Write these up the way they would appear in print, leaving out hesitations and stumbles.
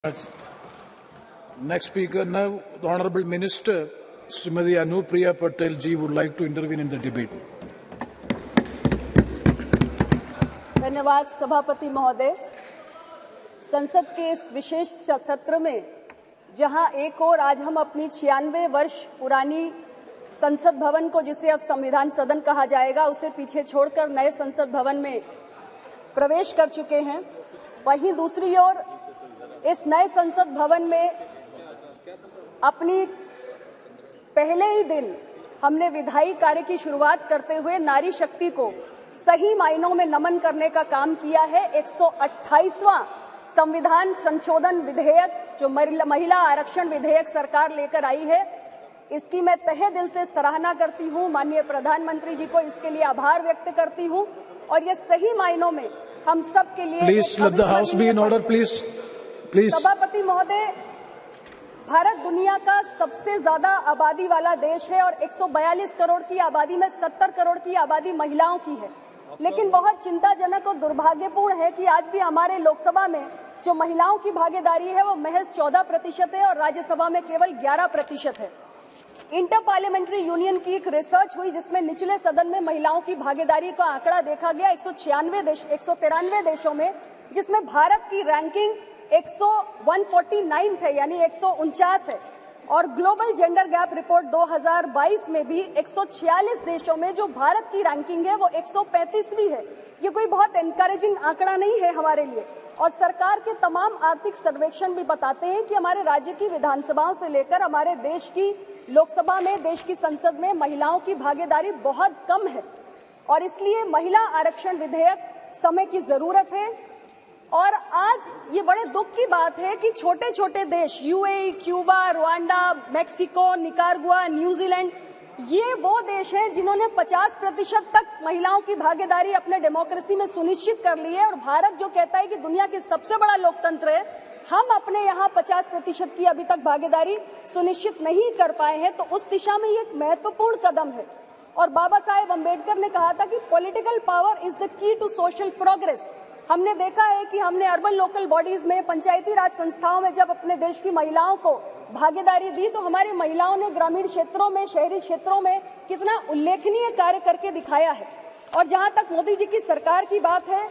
Next speaker now, the Honourable Minister, Srimati Anupriya Patel ji would like to intervene in the debate. धन्यवाद सभापति महोदय। संसद के इस विशेष सत्र में जहां एक और आज हम अपनी 96 वर्ष पुरानी संसद भवन को, जिसे अब संविधान सदन कहा जाएगा, उसे पीछे छोड़कर नए संसद भवन में प्रवेश कर चुके हैं, वहीं दूसरी ओर इस नए संसद भवन में अपनी पहले ही दिन हमने विधायी कार्य की शुरुआत करते हुए नारी शक्ति को सही मायनों में नमन करने का काम किया है। 128वां संविधान संशोधन विधेयक जो महिला आरक्षण विधेयक सरकार लेकर आई है, इसकी मैं तहे दिल से सराहना करती हूं। माननीय प्रधानमंत्री जी को इसके लिए आभार व्यक्त करती हूं और ये सही मायनों में हम सब के लिए please let the house be in order please. सभापति महोदय, भारत दुनिया का सबसे ज्यादा आबादी वाला देश है और 142 करोड़ की आबादी में 70 करोड़ की आबादी महिलाओं की है। लेकिन बहुत चिंताजनक और दुर्भाग्यपूर्ण है कि आज भी हमारे लोकसभा में जो महिलाओं की भागीदारी है वो महज 14% है और राज्यसभा में केवल 11% है। इंटर पार्लियामेंट्री यूनियन की एक रिसर्च हुई जिसमें निचले सदन में महिलाओं की भागीदारी का आंकड़ा देखा गया 193 देशों में, जिसमें भारत की रैंकिंग 149 है, यानी 149 है। और ग्लोबल जेंडर गैप रिपोर्ट 2022 में भी 146 देशों में जो भारत की रैंकिंग है वो 135वीं है। ये कोई बहुत एनकरेजिंग आंकड़ा नहीं है हमारे लिए। और सरकार के तमाम आर्थिक सर्वेक्षण भी बताते हैं कि हमारे राज्य की विधानसभाओं से लेकर हमारे देश की लोकसभा में, देश की संसद में महिलाओं की भागीदारी बहुत कम है और इसलिए महिला आरक्षण विधेयक समय की जरूरत है। और आज ये बड़े दुख की बात है कि छोटे छोटे देश UAE, Cuba, Rwanda, Mexico, Nicaragua, New Zealand, ये वो देश हैं जिन्होंने 50% तक महिलाओं की भागीदारी अपने डेमोक्रेसी में सुनिश्चित कर ली है। और भारत जो कहता है कि दुनिया के सबसे बड़ा लोकतंत्र है, हम अपने यहाँ 50% की अभी तक भागीदारी सुनिश्चित नहीं कर पाए हैं। तो उस दिशा में ये एक महत्वपूर्ण कदम है। और बाबा साहेब अम्बेडकर ने कहा था कि political power is the key to social progress. हमने देखा है कि हमने अर्बन लोकल बॉडीज में, पंचायती राज संस्थाओं में जब अपने देश की महिलाओं को भागीदारी दी तो हमारी महिलाओं ने ग्रामीण क्षेत्रों में, शहरी क्षेत्रों में कितना उल्लेखनीय कार्य करके दिखाया है। और जहां तक मोदी जी की सरकार की बात है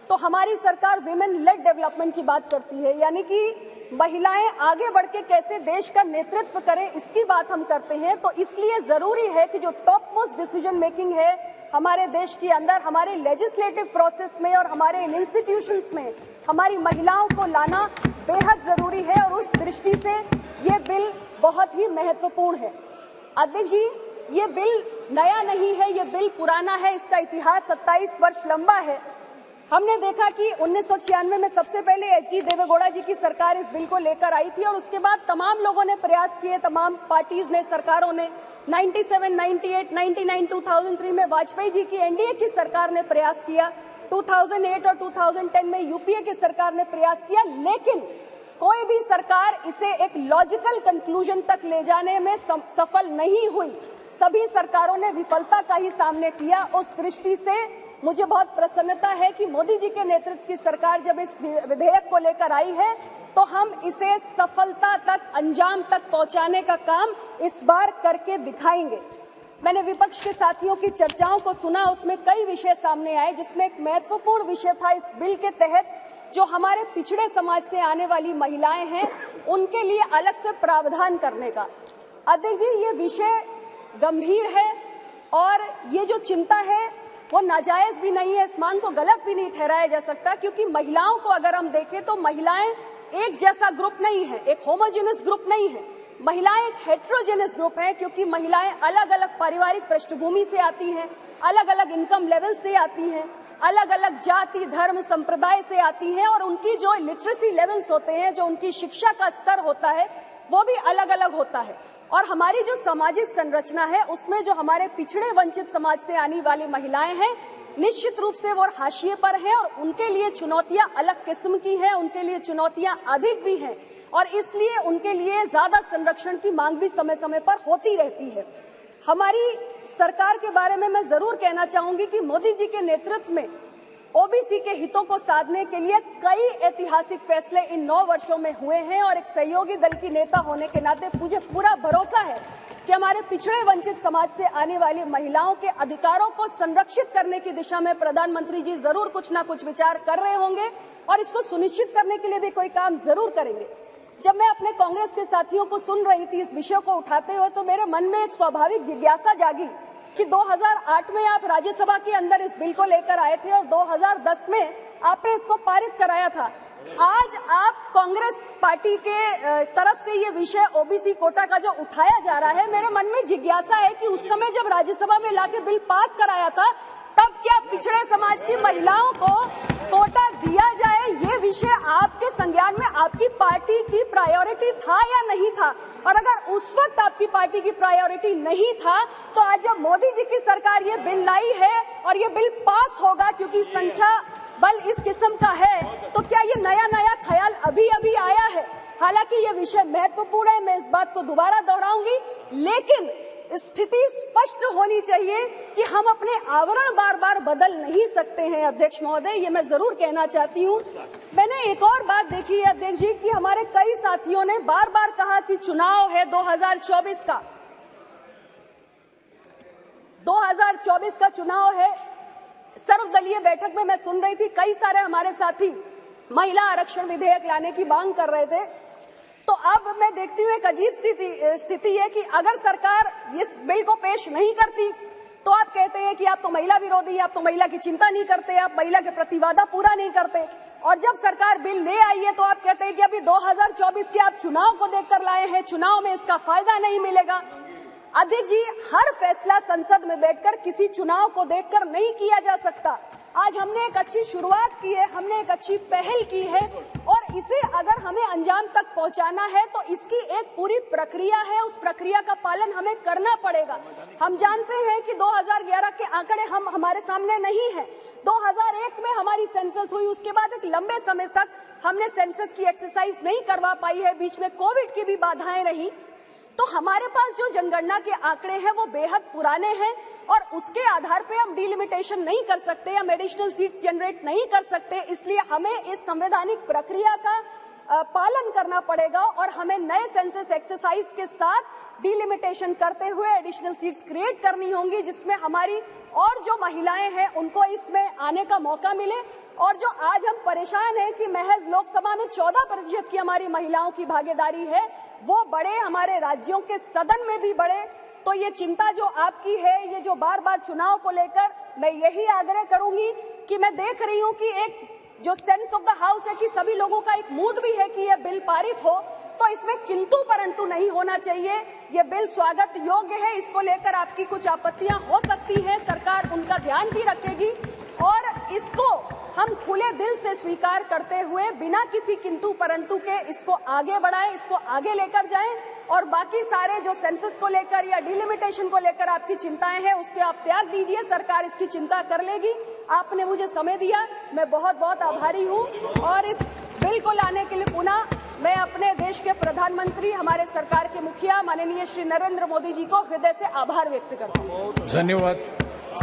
तो हमारी सरकार विमेन लेड डेवलपमेंट की बात करती है, यानी कि महिलाएं आगे बढ़ के कैसे देश का नेतृत्व करें, इसकी बात हम करते हैं। तो इसलिए जरूरी है कि जो टॉप मोस्ट डिसीजन मेकिंग है हमारे देश के अंदर, हमारे लेजिस्लेटिव प्रोसेस में और हमारे इंस्टीट्यूशंस में हमारी महिलाओं को लाना बेहद जरूरी है। और उस दृष्टि से ये बिल बहुत ही महत्वपूर्ण है। अध्यक्ष जी, ये बिल नया नहीं है, ये बिल पुराना है, इसका इतिहास 27 वर्ष लंबा है। हमने देखा कि 1996 में सबसे पहले एच.डी. देवेगौड़ा जी की सरकार इस बिल को लेकर आई थी और उसके बाद तमाम लोगों ने प्रयास किए, तमाम पार्टीज ने, सरकारों ने। 97, 98, 99, 2003 में वाजपेयी जी की एनडीए की सरकार ने प्रयास किया। 2008 और 2010 में यूपीए की सरकार ने प्रयास किया, लेकिन कोई भी सरकार इसे एक लॉजिकल कंक्लूजन तक ले जाने में सफल नहीं हुई। सभी सरकारों ने विफलता का ही सामना किया। उस दृष्टि से मुझे बहुत प्रसन्नता है कि मोदी जी के नेतृत्व की सरकार जब इस विधेयक को लेकर आई है तो हम इसे सफलता तक, अंजाम तक पहुंचाने का काम इस बार करके दिखाएंगे। मैंने विपक्ष के साथियों की चर्चाओं को सुना, उसमें कई विषय सामने आए, जिसमें एक महत्वपूर्ण विषय था इस बिल के तहत जो हमारे पिछड़े समाज से आने वाली महिलाएं हैं उनके लिए अलग से प्रावधान करने का। अध्यक्ष जी, ये विषय गंभीर है और ये जो चिंता है वो नाजायज भी नहीं है, इस मांग को गलत भी नहीं ठहराया जा सकता, क्योंकि महिलाओं को अगर हम देखें तो महिलाएं एक जैसा ग्रुप नहीं है, एक होमोजेनस ग्रुप नहीं है। महिलाएं एक हेट्रोजेनस ग्रुप है, क्योंकि महिलाएं अलग अलग पारिवारिक पृष्ठभूमि से आती हैं, अलग अलग इनकम लेवल से आती हैं, अलग अलग जाति, धर्म, संप्रदाय से आती हैं और उनकी जो लिटरेसी लेवल्स होते हैं, जो उनकी शिक्षा का स्तर होता है, वो भी अलग अलग होता है। और हमारी जो सामाजिक संरचना है उसमें जो हमारे पिछड़े वंचित समाज से आने वाली महिलाएं हैं, निश्चित रूप से वो हाशिए पर हैं और उनके लिए चुनौतियां अलग किस्म की हैं, उनके लिए चुनौतियां अधिक भी हैं और इसलिए उनके लिए ज्यादा संरक्षण की मांग भी समय समय पर होती रहती है। हमारी सरकार के बारे में मैं जरूर कहना चाहूंगी कि मोदी जी के नेतृत्व में ओबीसी के हितों को साधने के लिए कई ऐतिहासिक फैसले इन 9 वर्षों में हुए हैं और एक सहयोगी दल की नेता होने के नाते मुझे पूरा भरोसा है कि हमारे पिछड़े वंचित समाज से आने वाली महिलाओं के अधिकारों को संरक्षित करने की दिशा में प्रधानमंत्री जी जरूर कुछ ना कुछ विचार कर रहे होंगे और इसको सुनिश्चित करने के लिए भी कोई काम जरूर करेंगे। जब मैं अपने कांग्रेस के साथियों को सुन रही थी इस विषय को उठाते हुए तो मेरे मन में एक स्वाभाविक जिज्ञासा जागी कि 2008 में आप राज्यसभा के अंदर इस बिल को लेकर आए थे और 2010 में आपने इसको पारित कराया था। आज आप कांग्रेस पार्टी के तरफ से ये विषय ओबीसी कोटा का जो उठाया जा रहा है, मेरे मन में जिज्ञासा है कि उस समय जब राज्यसभा में लाके बिल पास कराया था तब क्या पिछड़े समाज की महिलाओं को कोटा दिया जाए ये विषय आपके संज्ञान में आपकी पार्टी की प्रायोरिटी था या नहीं था? और अगर उस वक्त आपकी पार्टी की प्रायोरिटी नहीं था तो आज जब मोदी जी की सरकार ये बिल लाई है और ये बिल पास होगा क्योंकि संख्या बल इस किस्म का है, तो क्या ये नया ख्याल अभी अभी आया है? हालांकि ये विषय महत्वपूर्ण है, मैं इस बात को दोबारा दोहराऊंगी, लेकिन स्थिति स्पष्ट होनी चाहिए कि हम अपने आवरण बार बार बदल नहीं सकते हैं। अध्यक्ष महोदय, ये मैं जरूर कहना चाहती हूँ। मैंने एक और बात देखी है अध्यक्ष जी कि हमारे कई साथियों ने बार बार कहा कि चुनाव है 2024 का, 2024 का चुनाव है। सर्वदलीय बैठक में मैं सुन रही थी कई सारे हमारे साथी महिला आरक्षण विधेयक लाने की मांग कर रहे थे। तो अब मैं देखती हूँ एक अजीब स्थिति है कि अगर सरकार इस बिल को पेश नहीं करती तो आप कहते हैं कि आप तो महिला विरोधी, आप तो महिला की चिंता नहीं करते, आप महिला के प्रतिवादा पूरा नहीं करते, और जब सरकार बिल ले आई है तो आप कहते हैं कि अभी 2024 के आप चुनाव को देखकर लाए हैं, चुनाव में इसका फायदा नहीं मिलेगा। अध्यक्ष जी, हर फैसला संसद में बैठकर किसी चुनाव को देखकर नहीं किया जा सकता। आज हमने एक अच्छी शुरुआत की है, हमने एक अच्छी पहल की है और इसे अगर हमें अंजाम तक पहुंचाना है तो इसकी एक पूरी प्रक्रिया है, उस प्रक्रिया का पालन हमें करना पड़ेगा। हम जानते हैं कि 2011 के आंकड़े हमारे सामने नहीं है। 2001 में हमारी सेंसस हुई, उसके बाद एक लंबे समय तक हमने सेंसस की एक्सरसाइज नहीं करवा पाई है, बीच में कोविड की भी बाधाएं रही। तो हमारे पास जो जनगणना के आंकड़े हैं वो बेहद पुराने हैं और उसके आधार पे हम डिलिमिटेशन नहीं कर सकते, हम एडिशनल सीट्स जनरेट नहीं कर सकते। इसलिए हमें इस संवैधानिक प्रक्रिया का पालन करना पड़ेगा और हमें नए सेंसस एक्सरसाइज के साथ डिलिमिटेशन करते हुए एडिशनल सीट्स क्रिएट करनी होंगी, जिसमें हमारी और जो महिलाएं हैं उनको इसमें आने का मौका मिले। और जो आज हम परेशान हैं कि महज लोकसभा में 14% की हमारी महिलाओं की भागीदारी है, वो बड़े हमारे राज्यों के सदन में भी बढ़े। तो ये चिंता जो आपकी है, ये जो बार बार चुनाव को लेकर, मैं यही आग्रह करूंगी कि मैं देख रही हूं कि एक जो सेंस ऑफ द हाउस है कि सभी लोगों का एक मूड भी है कि यह बिल पारित हो, तो इसमें किंतु परंतु नहीं होना चाहिए। ये बिल स्वागत योग्य है, इसको लेकर आपकी कुछ आपत्तियां हो सकती हैं, सरकार उनका ध्यान भी रखेगी और इसको हम खुले दिल से स्वीकार करते हुए बिना किसी किंतु परंतु के इसको आगे बढ़ाएं, इसको आगे लेकर जाएं और बाकी सारे जो सेंसस को लेकर या डिलिमिटेशन को लेकर आपकी चिंताएं हैं उसके आप त्याग दीजिए, सरकार इसकी चिंता कर लेगी। आपने मुझे समय दिया, मैं बहुत बहुत आभारी हूं और इस बिल को लाने के लिए पुनः मैं अपने देश के प्रधानमंत्री, हमारे सरकार के मुखिया माननीय श्री नरेंद्र मोदी जी को हृदय से आभार व्यक्त करता हूं। धन्यवाद।